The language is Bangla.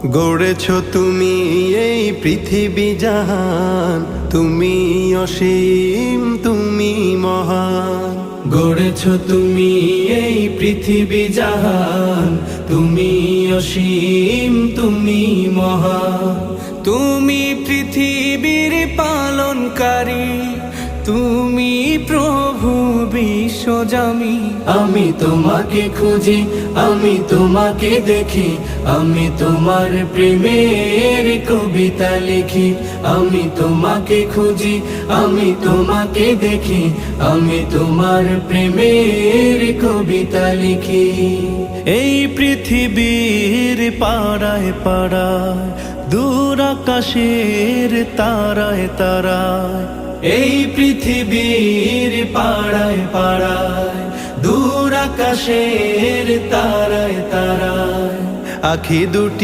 গড়েছ তুমি এই পৃথিবী জাহান, তুমি অসীম, তুমি মহান। গড়েছ তুমি এই পৃথিবী জাহান, তুমি অসীম, তুমি মহান। তুমি পৃথিবীর পালনকারী, তুমি প্রভু বিশ্বজামি। আমি তোমাকে খুঁজি, আমি তোমাকে দেখি, আমি তোমার প্রেমের কবিতা লিখি। আমি তোমাকে খুঁজি, আমি তোমাকে দেখি, আমি তোমার প্রেমের কবিতা লিখি। এই পৃথিবীর পাড়ায় পাড়ায়, দূর আকাশের তারায় তারায়। এই পৃথিবীর পাড়ায় পাড়ায়, দূর আকাশের তারায় তারায়। আখি দুটি